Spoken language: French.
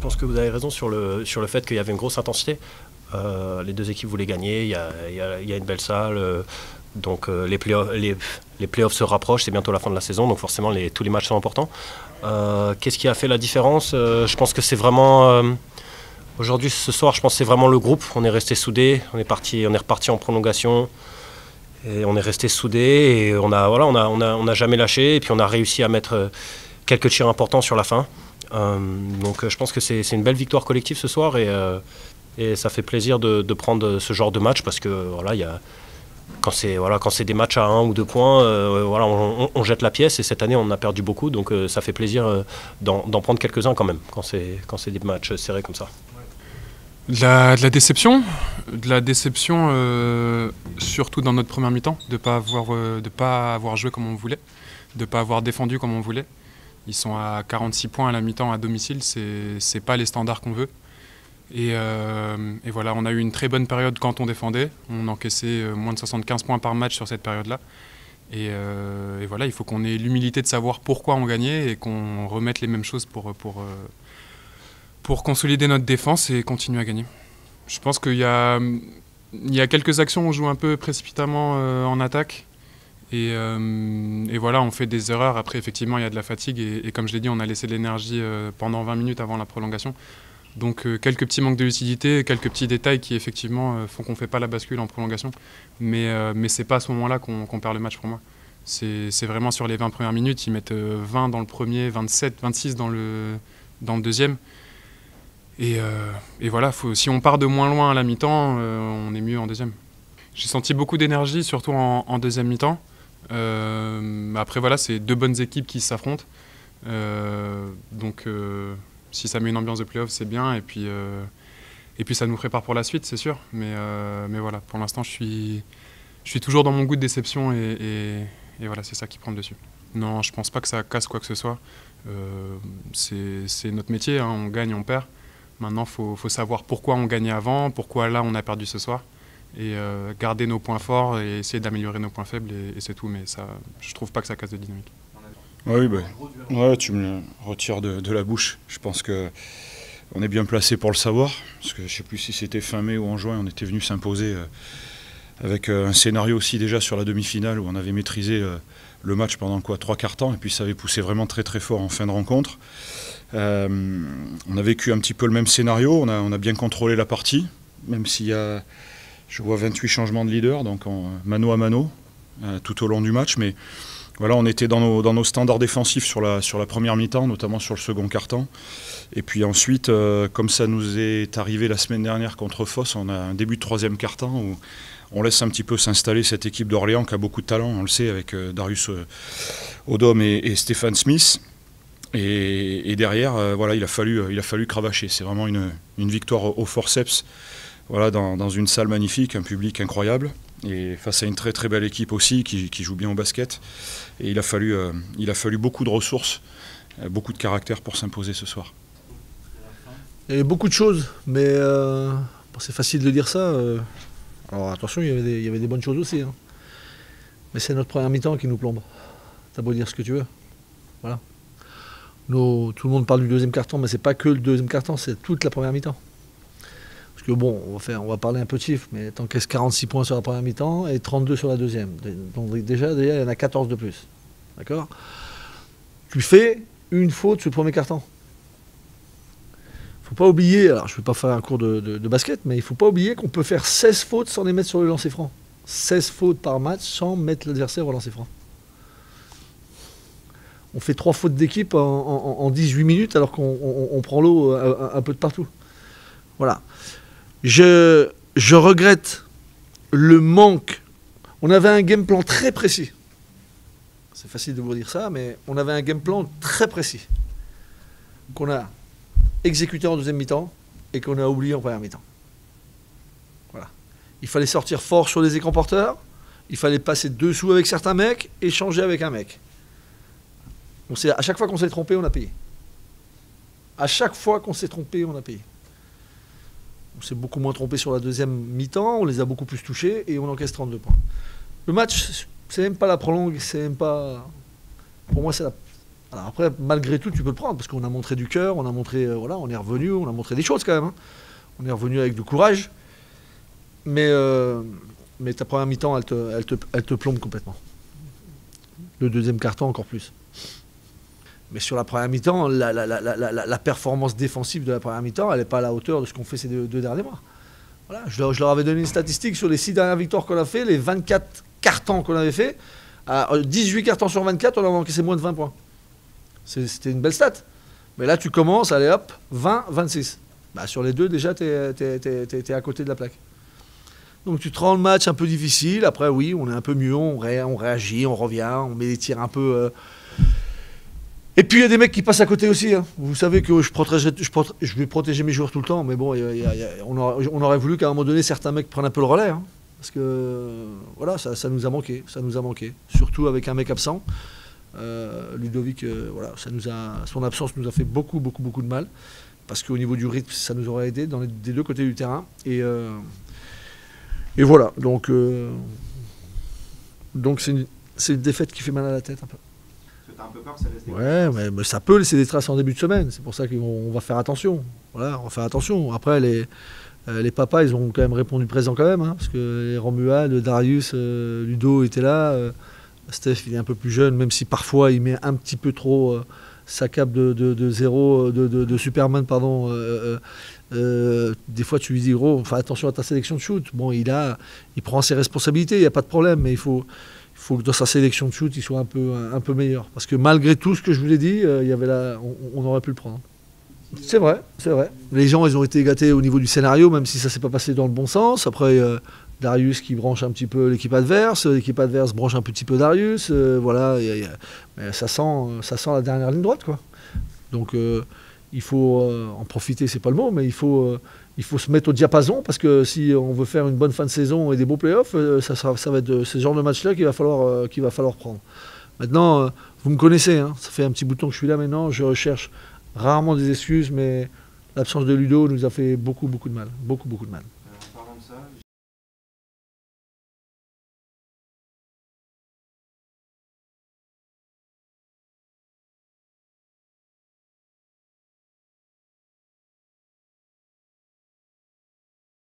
pense que vous avez raison sur le fait qu'il y avait une grosse intensité. Les deux équipes voulaient gagner, il y a une belle salle, donc les playoffs se rapprochent, c'est bientôt la fin de la saison, donc forcément tous les matchs sont importants. Qu'est-ce qui a fait la différence? Je pense que c'est vraiment... aujourd'hui, ce soir, je pense que c'est vraiment le groupe. On est resté soudés, on est reparti en prolongation. Et on est resté soudés et on n'a jamais lâché. Et puis on a réussi à mettre quelques tirs importants sur la fin. Donc je pense que c'est une belle victoire collective ce soir et ça fait plaisir de prendre ce genre de match parce que voilà, quand c'est des matchs à 1 ou 2 points, on jette la pièce et cette année on a perdu beaucoup. Donc ça fait plaisir d'en prendre quelques-uns quand même quand c'est des matchs serrés comme ça. De la déception, surtout dans notre première mi-temps, de ne pas avoir joué comme on voulait, de ne pas avoir défendu comme on voulait. Ils sont à 46 points à la mi-temps à domicile, c'est pas les standards qu'on veut. Et voilà, on a eu une très bonne période quand on défendait. On encaissait moins de 75 points par match sur cette période-là. Et voilà, il faut qu'on ait l'humilité de savoir pourquoi on gagnait et qu'on remette les mêmes choses pour consolider notre défense et continuer à gagner. Je pense qu'il y a quelques actions où on joue un peu précipitamment en attaque. Et voilà, on fait des erreurs. Après, effectivement, il y a de la fatigue. Et comme je l'ai dit, on a laissé de l'énergie pendant 20 minutes avant la prolongation. Donc quelques petits manques de lucidité, quelques petits détails qui effectivement font qu'on ne fait pas la bascule en prolongation. Mais ce n'est pas à ce moment-là qu'on perd le match pour moi. C'est vraiment sur les 20 premières minutes. Ils mettent 20 dans le premier, 27, 26 dans le deuxième. Et voilà, si on part de moins loin à la mi-temps, on est mieux en deuxième. J'ai senti beaucoup d'énergie, surtout en deuxième mi-temps. Après voilà, c'est deux bonnes équipes qui s'affrontent. Donc si ça met une ambiance de play-off, c'est bien. Et puis ça nous prépare pour la suite, c'est sûr. Mais voilà, pour l'instant, je suis toujours dans mon goût de déception. Et voilà, c'est ça qui prend le dessus. Non, je pense pas que ça casse quoi que ce soit. C'est notre métier, hein, on gagne, on perd. Maintenant, il faut savoir pourquoi on gagnait avant, pourquoi là on a perdu ce soir. Et garder nos points forts et essayer d'améliorer nos points faibles et c'est tout. Mais ça, je trouve pas que ça casse de dynamique. Oui, ouais, tu me le retires de la bouche. Je pense qu'on est bien placé pour le savoir. Parce que je ne sais plus si c'était fin mai ou en juin, on était venu s'imposer avec un scénario aussi déjà sur la demi-finale où on avait maîtrisé le match pendant 3 quarts temps et puis ça avait poussé vraiment très très fort en fin de rencontre. On a vécu un petit peu le même scénario, on a bien contrôlé la partie, même s'il y a, je vois 28 changements de leader, donc mano à mano, tout au long du match. Mais voilà, on était dans nos standards défensifs sur la première mi-temps, notamment sur le second quart-temps. Et puis ensuite, comme ça nous est arrivé la semaine dernière contre Foss, on a un début de troisième quart-temps où on laisse un petit peu s'installer cette équipe d'Orléans qui a beaucoup de talent, on le sait, avec Darius Odom et Stéphane Smith. Et derrière, voilà, il a fallu cravacher. C'est vraiment une victoire au forceps, voilà, dans une salle magnifique, un public incroyable, et face à une très très belle équipe aussi qui joue bien au basket. Et il a fallu beaucoup de ressources, beaucoup de caractère pour s'imposer ce soir. Il y avait beaucoup de choses, mais c'est facile de dire ça. Alors attention, il y avait des bonnes choses aussi. Hein. Mais c'est notre première mi-temps qui nous plombe. T'as beau dire ce que tu veux. Voilà. Tout le monde parle du deuxième quart-temps, mais c'est pas que le deuxième quart-temps, c'est toute la première mi-temps. Parce que bon, on va parler un peu de chiffres, mais t'encaisses 46 points sur la première mi-temps et 32 sur la deuxième. Donc déjà, il y en a 14 de plus. D'accord ? Tu fais une faute sur le premier quart-temps. Faut pas oublier, alors je ne vais pas faire un cours de basket, mais il ne faut pas oublier qu'on peut faire 16 fautes sans les mettre sur le lancer franc. 16 fautes par match sans mettre l'adversaire au lancer franc. On fait 3 fautes d'équipe en 18 minutes alors qu'on prend l'eau un peu de partout. Voilà. Je regrette le manque. On avait un game plan très précis. C'est facile de vous dire ça, mais on avait un game plan très précis. Qu'on a exécuté en deuxième mi-temps et qu'on a oublié en première mi-temps. Voilà. Il fallait sortir fort sur les écrans porteurs. Il fallait passer dessous avec certains mecs et changer avec un mec. À chaque fois qu'on s'est trompé, on a payé. À chaque fois qu'on s'est trompé, on a payé. On s'est beaucoup moins trompé sur la deuxième mi-temps, on les a beaucoup plus touchés et on encaisse 32 points. Le match, c'est même pas la prolongue, c'est même pas... Pour moi, Alors après, malgré tout, tu peux le prendre, parce qu'on a montré du cœur, on a montré, voilà, on est revenu, on a montré des choses quand même. Hein. On est revenu avec du courage, mais ta première mi-temps, elle te plombe complètement. Le deuxième quart-temps, encore plus. Mais sur la première mi-temps, la performance défensive de la première mi-temps, elle n'est pas à la hauteur de ce qu'on fait ces deux derniers mois. Voilà, je leur avais donné une statistique sur les 6 dernières victoires qu'on a fait, les 24 cartons qu'on avait fait. À 18 cartons sur 24, on a encaissé moins de 20 points. C'était une belle stat. Mais là, tu commences, allez hop, 20, 26. Bah, sur les deux, déjà, tu es à côté de la plaque. Donc tu te rends le match un peu difficile. Après, oui, on est un peu mieux, on réagit, on revient, on met des tirs un peu... Et puis il y a des mecs qui passent à côté aussi. Hein. Vous savez que je vais protéger mes joueurs tout le temps, mais bon, on aurait voulu qu'à un moment donné, certains mecs prennent un peu le relais. Hein. Parce que voilà, ça nous a manqué. Ça nous a manqué. Surtout avec un mec absent. Ludovic, voilà, son absence nous a fait beaucoup de mal. Parce qu'au niveau du rythme, ça nous aurait aidé des deux côtés du terrain. Et voilà, donc c'est une défaite qui fait mal à la tête un peu. T'as un peu peur que ça laisse des Ouais, mais ça peut laisser des traces en début de semaine. C'est pour ça qu'on va faire attention. Voilà, on va faire attention. Après, les papas, ils ont quand même répondu présent quand même. Hein, parce que Romuald, Darius, Ludo étaient là. Steph, il est un peu plus jeune, même si parfois il met un petit peu trop sa cape de Superman, pardon. Des fois, tu lui dis, gros, fais attention à ta sélection de shoot. Bon, il prend ses responsabilités, il n'y a pas de problème, mais il faut que dans sa sélection de shoot, il soit un peu meilleur. Parce que malgré tout ce que je vous ai dit, on aurait pu le prendre. C'est vrai. Les gens, ils ont été gâtés au niveau du scénario, même si ça ne s'est pas passé dans le bon sens. Après, Darius qui branche un petit peu l'équipe adverse branche un petit peu Darius. Voilà, mais ça sent la dernière ligne droite, quoi. Donc, il faut en profiter, c'est pas le mot, mais il faut se mettre au diapason, parce que si on veut faire une bonne fin de saison et des beaux playoffs, ça va être ce genre de match-là qu'il va falloir prendre. Maintenant, vous me connaissez, hein, ça fait un petit bout de temps que je suis là maintenant, je recherche rarement des excuses, mais l'absence de Ludo nous a fait beaucoup de mal. Beaucoup de mal.